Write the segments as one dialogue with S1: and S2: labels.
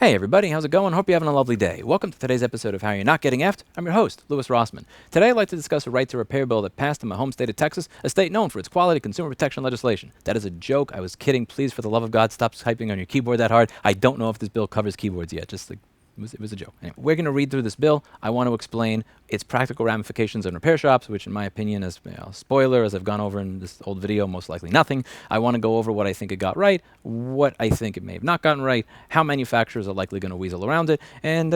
S1: Hey everybody, how's it going? Hope you're having a lovely day. Welcome to today's episode of How You're Not Getting Effed. I'm your host, Rossmann. Today I'd like to discuss a right to repair bill that passed in my home state of Texas, a state known for its quality consumer protection legislation. That is a joke. I was kidding. Please, for the love of God, stop typing on your keyboard that hard. I don't know if this bill covers keyboards yet. It was a joke. Anyway, we're going to read through this bill. I want to explain its practical ramifications on repair shops, which in my opinion, as spoiler, as I've gone over in this old video, most likely nothing. I want to go over what I think it got right, what I think it may have not gotten right, how manufacturers are likely going to weasel around it, and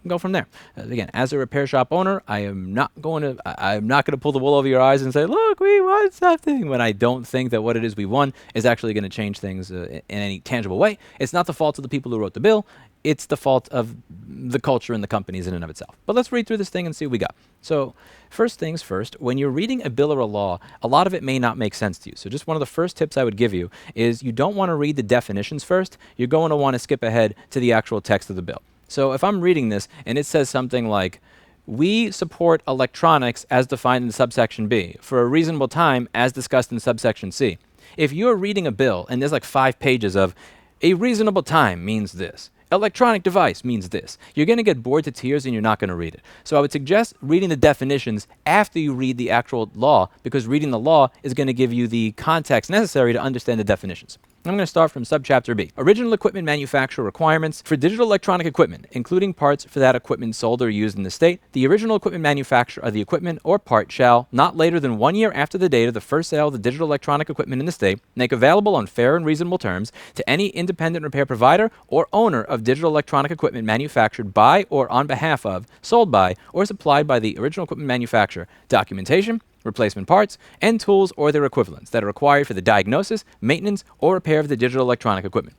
S1: go from there. Again, as a repair shop owner, I'm not going to pull the wool over your eyes and say, look, we won something, when I don't think that what it is we won is actually going to change things in any tangible way. It's not the fault of the people who wrote the bill. It's the fault of the culture and the companies in and of itself. But let's read through this thing and see what we got. So first things first, when you're reading a bill or a law, a lot of it may not make sense to you. So just one of the first tips I would give you is you don't want to read the definitions first. You're going to want to skip ahead to the actual text of the bill. So if I'm reading this and it says something like, we support electronics as defined in subsection B for a reasonable time as discussed in subsection C. If you're reading a bill and there's like 5 pages of a reasonable time means this, electronic device means this, you're going to get bored to tears and you're not going to read it. So I would suggest reading the definitions after you read the actual law, because reading the law is going to give you the context necessary to understand the definitions. I'm going to start from subchapter B. Original equipment manufacturer requirements for digital electronic equipment, including parts for that equipment sold or used in the state. The original equipment manufacturer of the equipment or part shall, not later than 1 year after the date of the first sale of the digital electronic equipment in the state, make available on fair and reasonable terms to any independent repair provider or owner of digital electronic equipment manufactured by or on behalf of, sold by, or supplied by the original equipment manufacturer, documentation, replacement parts, and tools or their equivalents that are required for the diagnosis, maintenance, or repair of the digital electronic equipment.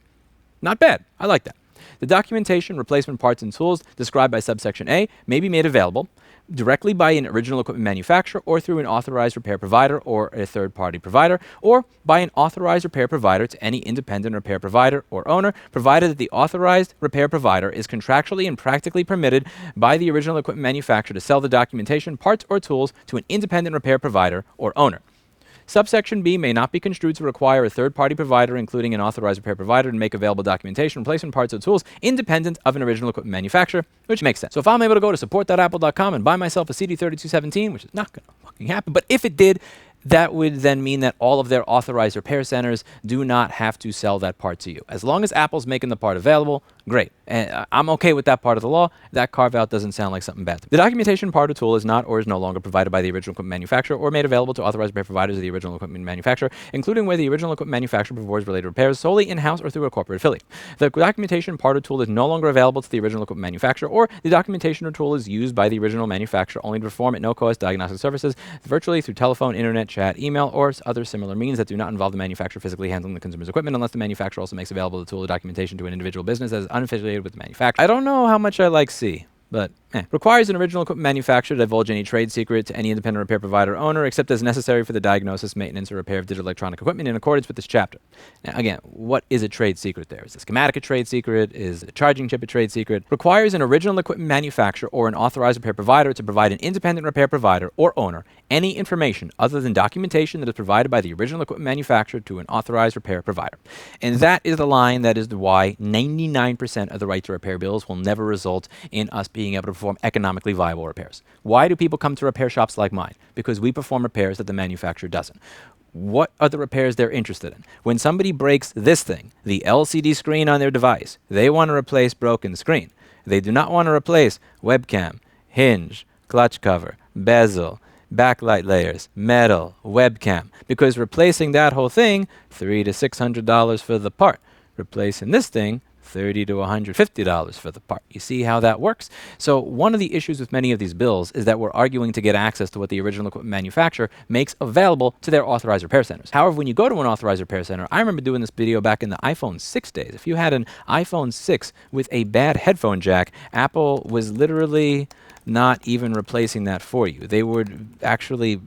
S1: Not bad. I like that. The documentation, replacement parts, and tools described by subsection A may be made available directly by an original equipment manufacturer or through an authorized repair provider or a third-party provider, or by an authorized repair provider to any independent repair provider or owner, provided that the authorized repair provider is contractually and practically permitted by the original equipment manufacturer to sell the documentation, parts, or tools to an independent repair provider or owner. Subsection B may not be construed to require a third-party provider, including an authorized repair provider, to make available documentation, replacement parts, or tools independent of an original equipment manufacturer, which makes sense. So if I'm able to go to support.apple.com and buy myself a CD3217, which is not going to fucking happen, but if it did, that would then mean that all of their authorized repair centers do not have to sell that part to you. As long as Apple's making the part available, great. And I'm okay with that part of the law. That carve-out doesn't sound like something bad to me. The documentation part or tool is not or is no longer provided by the original equipment manufacturer or made available to authorized repair providers of the original equipment manufacturer, including where the original equipment manufacturer performs related repairs solely in-house or through a corporate affiliate. The documentation part or tool is no longer available to the original equipment manufacturer, or the documentation or tool is used by the original manufacturer only to perform at no cost diagnostic services virtually through telephone, internet, chat, email, or other similar means that do not involve the manufacturer physically handling the consumer's equipment, unless the manufacturer also makes available the tool or documentation to an individual business that is unaffiliated with the manufacturer. I don't know how much I like C, but requires an original equipment manufacturer to divulge any trade secret to any independent repair provider or owner except as necessary for the diagnosis, maintenance, or repair of digital electronic equipment in accordance with this chapter. Now, again, what is a trade secret there? Is the schematic a trade secret? Is a charging chip a trade secret? Requires an original equipment manufacturer or an authorized repair provider to provide an independent repair provider or owner any information other than documentation that is provided by the original equipment manufacturer to an authorized repair provider. And that is the line that is why 99% of the right to repair bills will never result in us being able to perform economically viable repairs. Why do people come to repair shops like mine? Because we perform repairs that the manufacturer doesn't. What are the repairs they're interested in? When somebody breaks this thing, the LCD screen on their device, they want to replace broken screen. They do not want to replace webcam, hinge, clutch cover, bezel, backlight layers, metal, webcam, because replacing that whole thing, $300 to $600 for the part. Replacing this thing, $30 to $150 for the part. You see how that works? So one of the issues with many of these bills is that we're arguing to get access to what the original equipment manufacturer makes available to their authorized repair centers. However, when you go to an authorized repair center, I remember doing this video back in the iPhone 6 days. If you had an iPhone 6 with a bad headphone jack, Apple was literally not even replacing that for you. They would actually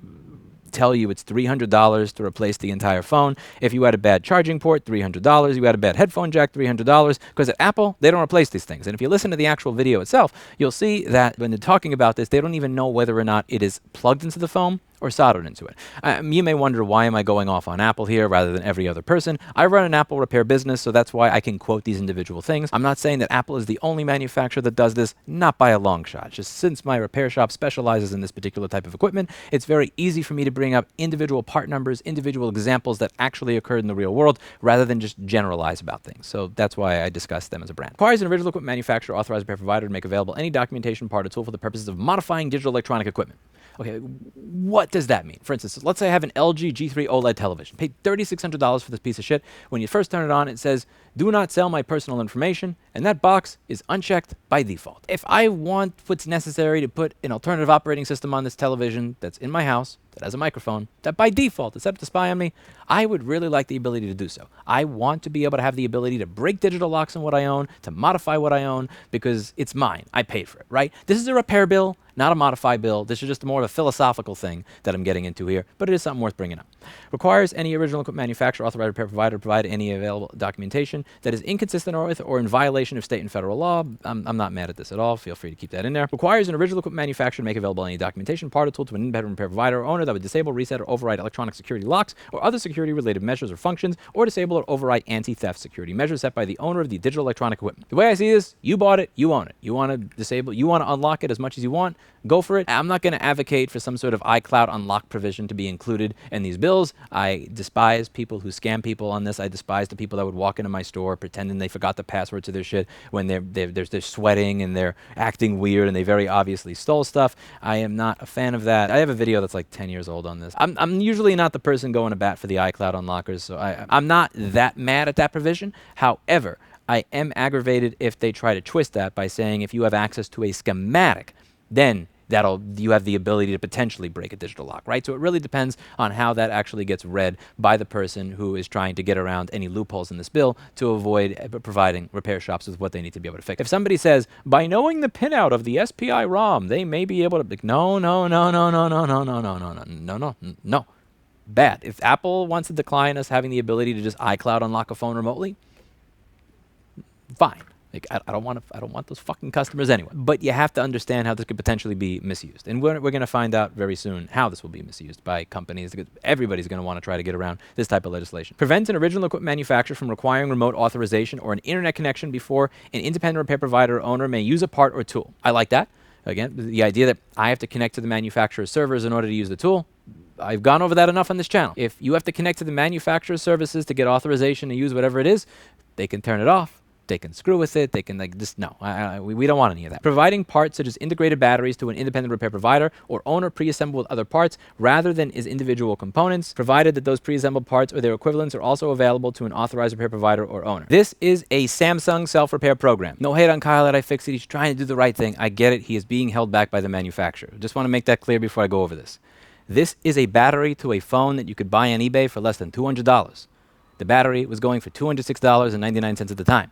S1: tell you it's $300 to replace the entire phone. If you had a bad charging port, $300. You had a bad headphone jack, $300. Because at Apple, they don't replace these things. And if you listen to the actual video itself, you'll see that when they're talking about this, they don't even know whether or not it is plugged into the phone or soldered into it. You may wonder, why am I going off on Apple here rather than every other person? I run an Apple repair business, so that's why I can quote these individual things. I'm not saying that Apple is the only manufacturer that does this, not by a long shot. Just since my repair shop specializes in this particular type of equipment, it's very easy for me to bring up individual part numbers, individual examples that actually occurred in the real world, rather than just generalize about things. So that's why I discuss them as a brand. Requires an original equipment manufacturer, authorized repair provider to make available any documentation, part, or tool for the purposes of modifying digital electronic equipment. Okay, what does that mean? For instance, let's say I have an LG G3 OLED television. Paid $3,600 for this piece of shit. When you first turn it on, it says, "Do not sell my personal information," and that box is unchecked by default. If I want what's necessary to put an alternative operating system on this television that's in my house, that has a microphone, that by default is set up to spy on me, I would really like the ability to do so. I want to be able to have the ability to break digital locks on what I own, to modify what I own, because it's mine. I paid for it, right? This is a repair bill, not a modify bill. This is just more of a philosophical thing that I'm getting into here, but it is something worth bringing up. Requires any original equipment manufacturer, authorized repair provider to provide any available documentation that is inconsistent with or in violation of state and federal law. I'm not mad at this at all. Feel free to keep that in there. Requires an original equipment manufacturer to make available any documentation, part, or tool to an independent repair provider or owner that would disable, reset, or override electronic security locks or other security-related measures or functions, or disable or override anti-theft security measures set by the owner of the digital electronic equipment. The way I see this, you bought it, you own it. You want to disable, you want to unlock it as much as you want, go for it. I'm not going to advocate for some sort of iCloud unlock provision to be included in these bills. I despise people who scam people on this. I despise the people that would walk into my store pretending they forgot the password to their shit when they're sweating and they're acting weird and they very obviously stole stuff. I am not a fan of that. I have a video that's like 10 years old on this. I'm usually not the person going to bat for the iCloud unlockers, so I'm not that mad at that provision. However, I am aggravated if they try to twist that by saying if you have access to a schematic, then you have the ability to potentially break a digital lock, right? So it really depends on how that actually gets read by the person who is trying to get around any loopholes in this bill to avoid providing repair shops with what they need to be able to fix. If somebody says, by knowing the pinout of the SPI ROM, they may be able to, no. Bad. If Apple wants to decline us having the ability to just iCloud unlock a phone remotely, fine. Like, I don't want those fucking customers anyway. But you have to understand how this could potentially be misused. And we're going to find out very soon how this will be misused by companies. Because everybody's going to want to try to get around this type of legislation. Prevents an original equipment manufacturer from requiring remote authorization or an internet connection before an independent repair provider or owner may use a part or tool. I like that. Again, the idea that I have to connect to the manufacturer's servers in order to use the tool, I've gone over that enough on this channel. If you have to connect to the manufacturer's services to get authorization to use whatever it is, they can turn it off. They can screw with it. They can we don't want any of that. Providing parts such as integrated batteries to an independent repair provider or owner pre-assembled with other parts rather than as individual components, provided that those pre-assembled parts or their equivalents are also available to an authorized repair provider or owner. This is a Samsung self-repair program. No hate on Kyle at iFixit. He's trying to do the right thing. I get it. He is being held back by the manufacturer. Just want to make that clear before I go over this. This is a battery to a phone that you could buy on eBay for less than $200. The battery was going for $206.99 at the time.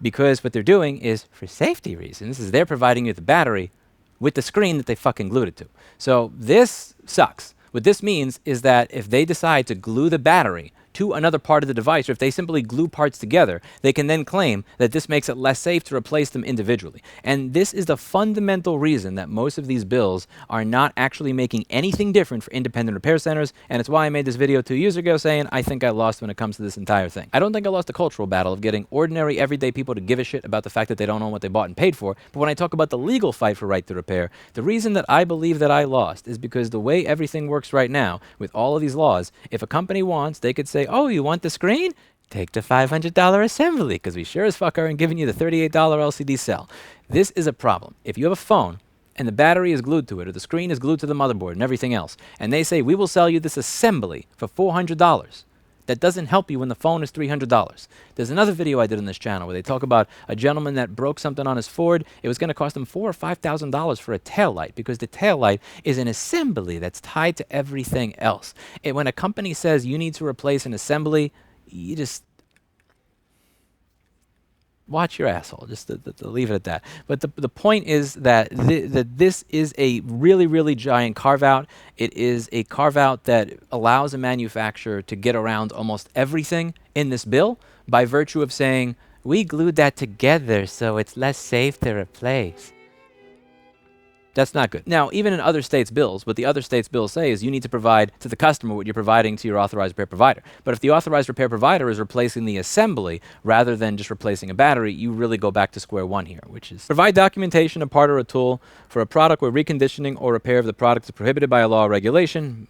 S1: Because what they're doing is, for safety reasons, is they're providing you the battery with the screen that they fucking glued it to. So this sucks. What this means is that if they decide to glue the battery to another part of the device, or if they simply glue parts together, they can then claim that this makes it less safe to replace them individually. And this is the fundamental reason that most of these bills are not actually making anything different for independent repair centers, and it's why I made this video 2 years ago saying I think I lost when it comes to this entire thing. I don't think I lost the cultural battle of getting ordinary, everyday people to give a shit about the fact that they don't own what they bought and paid for, but when I talk about the legal fight for right to repair, the reason that I believe that I lost is because the way everything works right now, with all of these laws, if a company wants, they could say, oh, you want the screen? Take the $500 assembly, because we sure as fuck aren't giving you the $38 LCD cell. This is a problem. If you have a phone and the battery is glued to it, or the screen is glued to the motherboard and everything else, and they say, we will sell you this assembly for $400, that doesn't help you when the phone is $300. There's another video I did on this channel where they talk about a gentleman that broke something on his Ford. It was going to cost him $4,000 or $5,000 for a taillight, because the taillight is an assembly that's tied to everything else. And when a company says you need to replace an assembly, you just watch your asshole. Just to leave it at that. But the point is that this is a really, really giant carve-out. It is a carve-out that allows a manufacturer to get around almost everything in this bill by virtue of saying, we glued that together so it's less safe to replace. That's not good. Now, even in other states' bills, what the other states' bills say is you need to provide to the customer what you're providing to your authorized repair provider. But if the authorized repair provider is replacing the assembly rather than just replacing a battery, you really go back to square one here, which is provide documentation, a part or a tool for a product where reconditioning or repair of the product is prohibited by a law or regulation.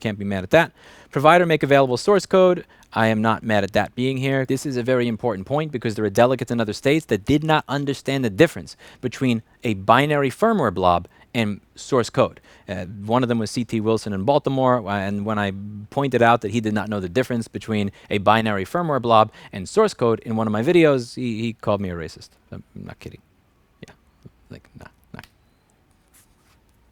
S1: Can't be mad at that. Provider make available source code. I am not mad at that being here. This is a very important point because there are delegates in other states that did not understand the difference between a binary firmware blob and source code. One of them was C.T. Wilson in Baltimore, and when I pointed out that he did not know the difference between a binary firmware blob and source code in one of my videos, he called me a racist. I'm not kidding. Yeah, like, nah.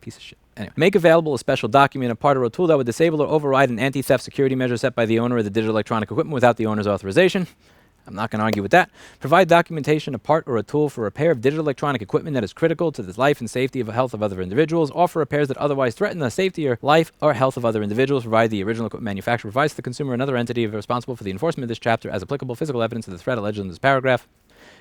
S1: Piece of shit. Anyway, make available a special document, a part or a tool that would disable or override an anti-theft security measure set by the owner of the digital electronic equipment without the owner's authorization. I'm not going to argue with that. Provide documentation, a part or a tool for repair of digital electronic equipment that is critical to the life and safety of health of other individuals, or for repairs that otherwise threaten the safety or life or health of other individuals, provided the original equipment manufacturer provides to the consumer another entity responsible for the enforcement of this chapter as applicable physical evidence of the threat alleged in this paragraph.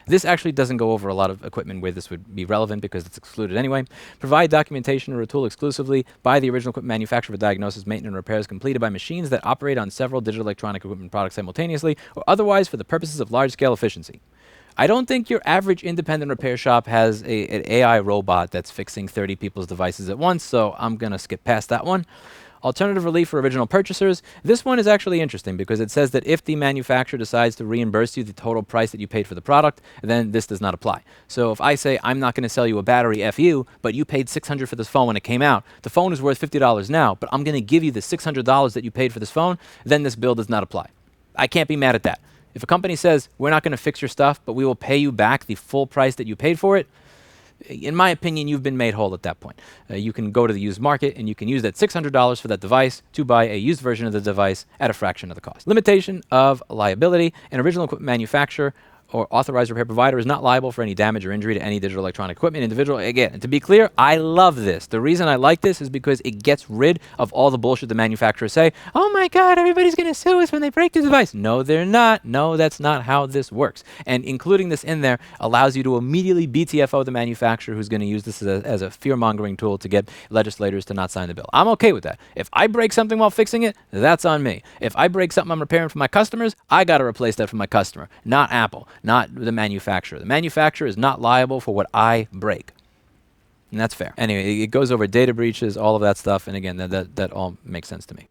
S1: This actually doesn't go over a lot of equipment where this would be relevant because it's excluded anyway. Provide documentation or a tool exclusively by the original equipment manufacturer for diagnosis, maintenance, and repairs completed by machines that operate on several digital electronic equipment products simultaneously or otherwise for the purposes of large-scale efficiency. I don't think your average independent repair shop has an AI robot that's fixing 30 people's devices at once, so I'm going to skip past that one. Alternative relief for original purchasers. This one is actually interesting because it says that if the manufacturer decides to reimburse you the total price that you paid for the product, then this does not apply. So if I say I'm not going to sell you a battery, F you, but you paid $600 for this phone when it came out, the phone is worth $50 now, but I'm going to give you the $600 that you paid for this phone, then this bill does not apply. I can't be mad at that. If a company says we're not going to fix your stuff, but we will pay you back the full price that you paid for it, in my opinion, you've been made whole at that point. You can go to the used market and you can use that $600 for that device to buy a used version of the device at a fraction of the cost. Limitation of liability. An original equipment manufacturer or authorized repair provider is not liable for any damage or injury to any digital electronic equipment individual. Again, and to be clear, I love this. The reason I like this is because it gets rid of all the bullshit the manufacturers say, oh my God, everybody's going to sue us when they break the device. No, they're not. No, that's not how this works. And including this in there allows you to immediately BTFO the manufacturer who's going to use this as a fear-mongering tool to get legislators to not sign the bill. I'm okay with that. If I break something while fixing it, that's on me. If I break something I'm repairing for my customers, I got to replace that for my customer, not Apple. Not the manufacturer. The manufacturer is not liable for what I break. And that's fair. Anyway, it goes over data breaches, all of that stuff, and again, that all makes sense to me.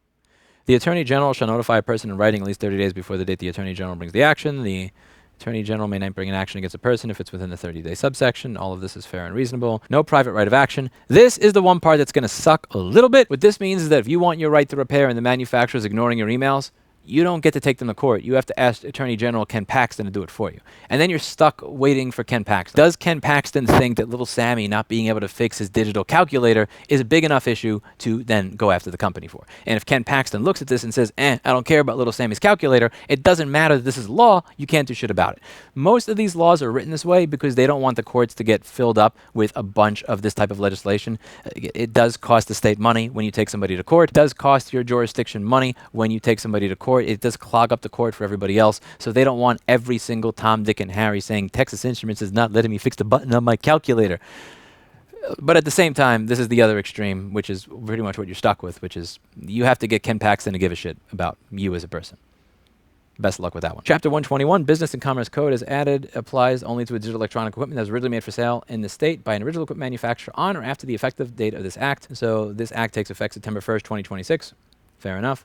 S1: The Attorney General shall notify a person in writing at least 30 days before the date the Attorney General brings the action. The Attorney General may not bring an action against a person if it's within the 30-day subsection. All of this is fair and reasonable. No private right of action. This is the one part that's going to suck a little bit. What this means is that if you want your right to repair and the manufacturer is ignoring your emails, you don't get to take them to court. You have to ask Attorney General Ken Paxton to do it for you. And then you're stuck waiting for Ken Paxton. Does Ken Paxton think that little Sammy not being able to fix his digital calculator is a big enough issue to then go after the company for? And if Ken Paxton looks at this and says, I don't care about little Sammy's calculator, it doesn't matter that this is law, you can't do shit about it. Most of these laws are written this way because they don't want the courts to get filled up with a bunch of this type of legislation. It does cost the state money when you take somebody to court. It does cost your jurisdiction money when you take somebody to court. It does clog up the court for everybody else. So they don't want every single Tom, Dick, and Harry saying Texas Instruments is not letting me fix the button on my calculator. But at the same time, this is the other extreme, which is pretty much what you're stuck with, which is you have to get Ken Paxton to give a shit about you as a person. Best of luck with that one. Chapter 121, Business and Commerce Code is added, applies only to a digital electronic equipment that was originally made for sale in the state by an original equipment manufacturer on or after the effective date of this act. So this act takes effect September 1st, 2026. Fair enough.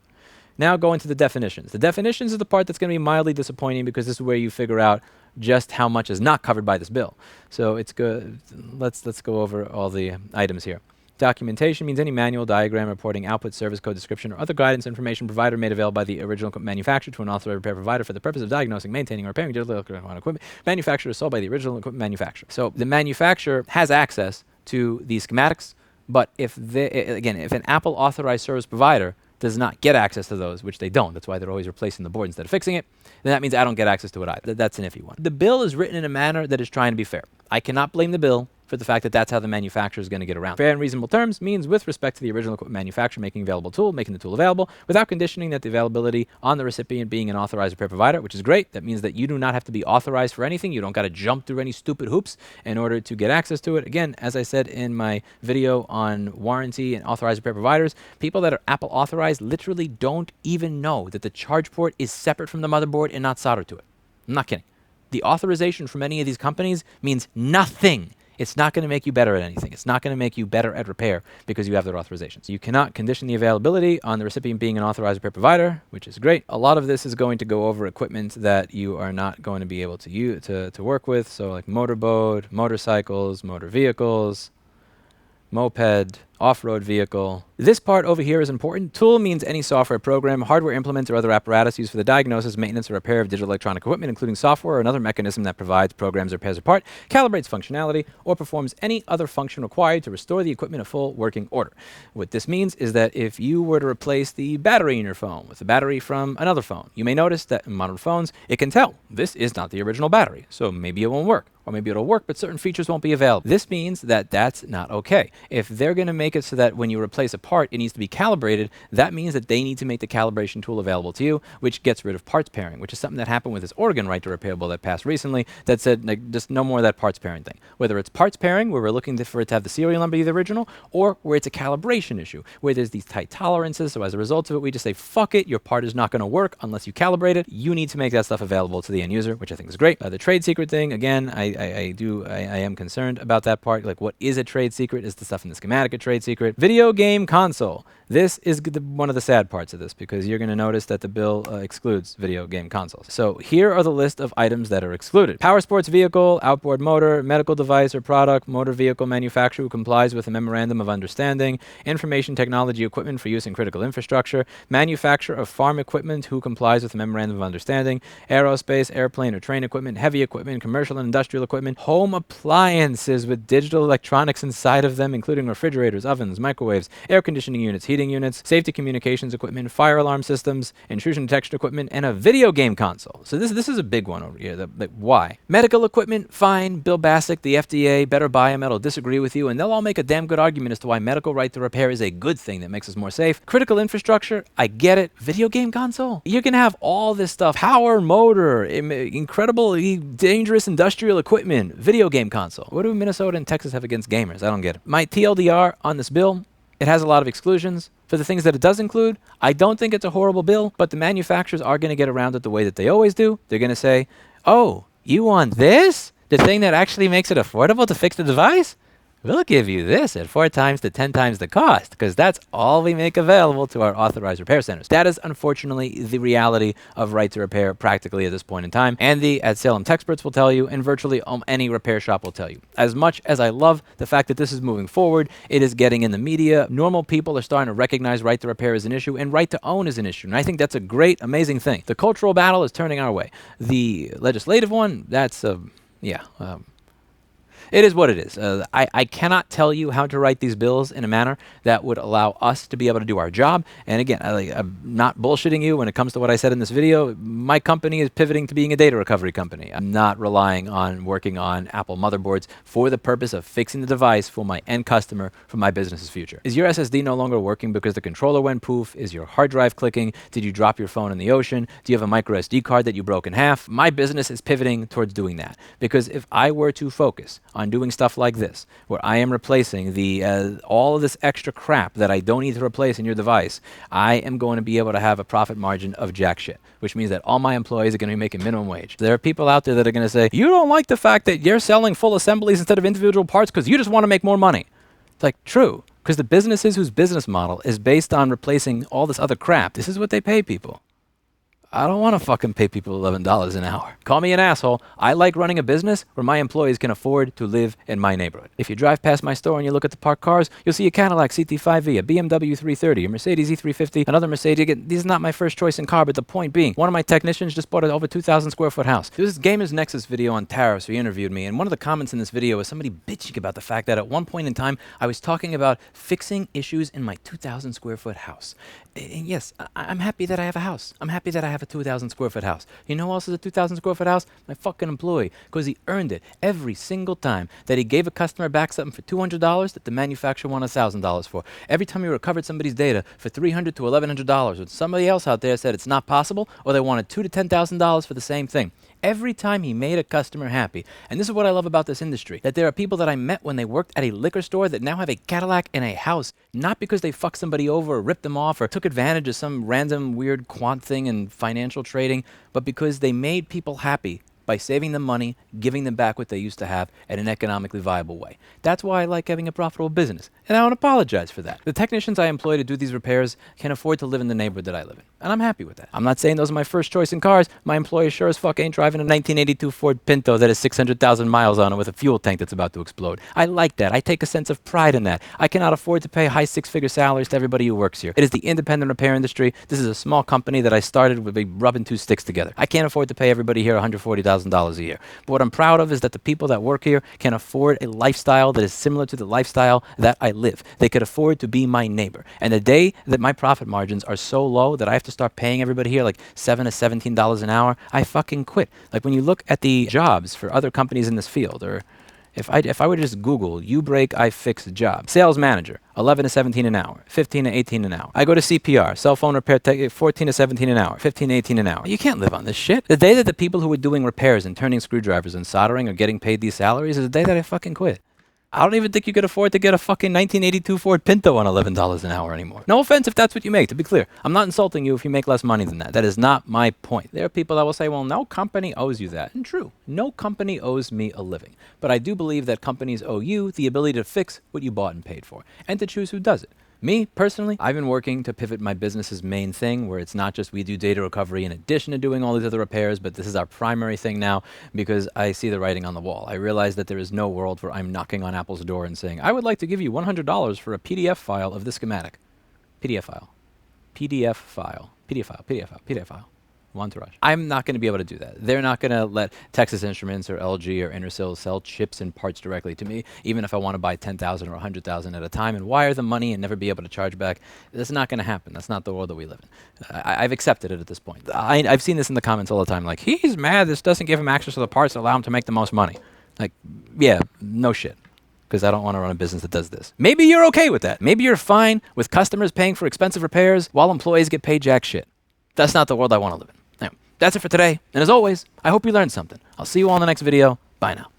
S1: Now go into the definitions. The definitions is the part that's going to be mildly disappointing because this is where you figure out just how much is not covered by this bill. So it's good. Let's go over all the items here. Documentation means any manual, diagram, reporting, output, service code, description, or other guidance information provided or made available by the original manufacturer to an authorized repair provider for the purpose of diagnosing, maintaining, or repairing digital electronic equipment manufactured or sold by the original equipment manufacturer. So the manufacturer has access to these schematics, but if an Apple authorized service provider does not get access to those, which they don't, that's why they're always replacing the board instead of fixing it, then that means I don't get access to it either. That's an iffy one. The bill is written in a manner that is trying to be fair. I cannot blame the bill for the fact that that's how the manufacturer is going to get around. Fair and reasonable terms means with respect to the original equipment manufacturer making available tool, making the tool available, without conditioning that the availability on the recipient being an authorized repair provider, which is great. That means that you do not have to be authorized for anything. You don't got to jump through any stupid hoops in order to get access to it. Again, as I said in my video on warranty and authorized repair providers, people that are Apple authorized literally don't even know that the charge port is separate from the motherboard and not soldered to it. I'm not kidding. The authorization from any of these companies means nothing. It's not going to make you better at anything. It's not going to make you better at repair because you have their authorization. So you cannot condition the availability on the recipient being an authorized repair provider, which is great. A lot of this is going to go over equipment that you are not going to be able to use to work with. So like motorboat, motorcycles, motor vehicles, moped, off-road vehicle. This part over here is important. Tool means any software program, hardware implement, or other apparatus used for the diagnosis, maintenance, or repair of digital electronic equipment, including software or another mechanism that provides, programs, or repairs a part, calibrates functionality, or performs any other function required to restore the equipment a full working order. What this means is that if you were to replace the battery in your phone with a battery from another phone, you may notice that in modern phones, it can tell this is not the original battery, so maybe it won't work. Or maybe it'll work, but certain features won't be available. This means that that's not okay. If they're going to make it so that when you replace a part, it needs to be calibrated, that means that they need to make the calibration tool available to you, which gets rid of parts pairing, which is something that happened with this Oregon right to repair bill that passed recently that said, like, just no more of that parts pairing thing. Whether it's parts pairing, where we're looking for it to have the serial number be the original, or where it's a calibration issue, where there's these tight tolerances, so as a result of it, we just say, fuck it, your part is not going to work unless you calibrate it. You need to make that stuff available to the end user, which I think is great. The trade secret thing, again, I am concerned about that part. Like, what is a trade secret? Is the stuff in the schematic a trade secret? Video game console. This is one of the sad parts of this, because you're going to notice that the bill excludes video game consoles. So here are the list of items that are excluded. Power sports vehicle, outboard motor, medical device or product, motor vehicle manufacturer who complies with a memorandum of understanding, information technology equipment for use in critical infrastructure, manufacturer of farm equipment who complies with a memorandum of understanding, aerospace, airplane or train equipment, heavy equipment, commercial and industrial equipment, home appliances with digital electronics inside of them, including refrigerators, ovens, microwaves, air conditioning units, heating units, safety communications equipment, fire alarm systems, intrusion detection equipment, and a video game console. So this is a big one over here. Why? Medical equipment, fine. Bill Bassick, the FDA, Better Biomed will disagree with you, and they'll all make a damn good argument as to why medical right to repair is a good thing that makes us more safe. Critical infrastructure, I get it. Video game console? You can have all this stuff. Power motor, incredibly dangerous industrial equipment, video game console. What do Minnesota and Texas have against gamers? I don't get it. My TLDR on this bill, it has a lot of exclusions. For the things that it does include, I don't think it's a horrible bill, but the manufacturers are going to get around it the way that they always do. They're going to say, oh, you want this? The thing that actually makes it affordable to fix the device? We'll give you this at 4 times to 10 times the cost, because that's all we make available to our authorized repair centers. That is unfortunately the reality of right to repair practically at this point in time. Andy at Salem Techsperts will tell you, and virtually any repair shop will tell you. As much as I love the fact that this is moving forward, it is getting in the media. Normal people are starting to recognize right to repair as an issue and right to own as an issue. And I think that's a great, amazing thing. The cultural battle is turning our way. The legislative one, that's, it is what it is. I cannot tell you how to write these bills in a manner that would allow us to be able to do our job. And again, I'm not bullshitting you when it comes to what I said in this video. My company is pivoting to being a data recovery company. I'm not relying on working on Apple motherboards for the purpose of fixing the device for my end customer for my business's future. Is your SSD no longer working because the controller went poof? Is your hard drive clicking? Did you drop your phone in the ocean? Do you have a micro SD card that you broke in half? My business is pivoting towards doing that, because if I were to focus on doing stuff like this, where I am replacing all of this extra crap that I don't need to replace in your device, I am going to be able to have a profit margin of jack shit, which means that all my employees are going to be making minimum wage. There are people out there that are going to say, you don't like the fact that you're selling full assemblies instead of individual parts because you just want to make more money. It's like, true, because the businesses whose business model is based on replacing all this other crap, this is what they pay people. I don't want to fucking pay people $11 an hour. Call me an asshole. I like running a business where my employees can afford to live in my neighborhood. If you drive past my store and you look at the parked cars, you'll see a Cadillac CT5V, a BMW 330, a Mercedes E350, another Mercedes. Again, this is not my first choice in car, but the point being, one of my technicians just bought an over 2,000 square foot house. There was this Gamers Nexus video on tariffs where he interviewed me, and one of the comments in this video was somebody bitching about the fact that at one point in time, I was talking about fixing issues in my 2,000 square foot house. And yes, I'm happy that I have a house. I'm happy that I have have a 2,000 square foot house. You know who else is a 2,000 square foot house? My fucking employee, because he earned it every single time that he gave a customer back something for $200 that the manufacturer wanted $1,000 for. Every time he recovered somebody's data for $300 to $1,100, when somebody else out there said it's not possible, or they wanted $2,000 to $10,000 for the same thing. Every time he made a customer happy. And this is what I love about this industry, that there are people that I met when they worked at a liquor store that now have a Cadillac and a house, not because they fucked somebody over or ripped them off or took advantage of some random weird quant thing in financial trading, but because they made people happy by saving them money, giving them back what they used to have in an economically viable way. That's why I like having a profitable business, and I don't apologize for that. The technicians I employ to do these repairs can afford to live in the neighborhood that I live in, and I'm happy with that. I'm not saying those are my first choice in cars. My employer sure as fuck ain't driving a 1982 Ford Pinto that has 600,000 miles on it with a fuel tank that's about to explode. I like that. I take a sense of pride in that. I cannot afford to pay high six-figure salaries to everybody who works here. It is the independent repair industry. This is a small company that I started with rubbing two sticks together. I can't afford to pay everybody here $140,000 a year. But what I'm proud of is that the people that work here can afford a lifestyle that is similar to the lifestyle that I live. They could afford to be my neighbor. And the day that my profit margins are so low that I have to start paying everybody here like $7 to $17 an hour, I fucking quit. Like when you look at the jobs for other companies in this field, or if I were to just Google, you break, I fix job. Sales manager, 11 to 17 an hour, 15 to 18 an hour. I go to CPR, cell phone repair tech, 14 to 17 an hour, 15 to 18 an hour. You can't live on this shit. The day that the people who are doing repairs and turning screwdrivers and soldering are getting paid these salaries is the day that I fucking quit. I don't even think you could afford to get a fucking 1982 Ford Pinto on $11 an hour anymore. No offense if that's what you make, to be clear. I'm not insulting you if you make less money than that. That is not my point. There are people that will say, well, no company owes you that. And true, no company owes me a living. But I do believe that companies owe you the ability to fix what you bought and paid for, and to choose who does it. Me, personally, I've been working to pivot my business's main thing, where it's not just we do data recovery in addition to doing all these other repairs, but this is our primary thing now because I see the writing on the wall. I realize that there is no world where I'm knocking on Apple's door and saying, I would like to give you $100 for a PDF file of this schematic. PDF file. PDF file. PDF file. PDF file. PDF file. Entourage. I'm not going to be able to do that. They're not going to let Texas Instruments or LG or Intersil sell chips and parts directly to me, even if I want to buy 10,000 or 100,000 at a time and wire the money and never be able to charge back. That's not going to happen. That's not the world that we live in. I've accepted it at this point. I've seen this in the comments all the time, like, he's mad this doesn't give him access to the parts that allow him to make the most money. Like, yeah, no shit. Because I don't want to run a business that does this. Maybe you're okay with that. Maybe you're fine with customers paying for expensive repairs while employees get paid jack shit. That's not the world I want to live in. That's it for today, and as always, I hope you learned something. I'll see you all in the next video. Bye now.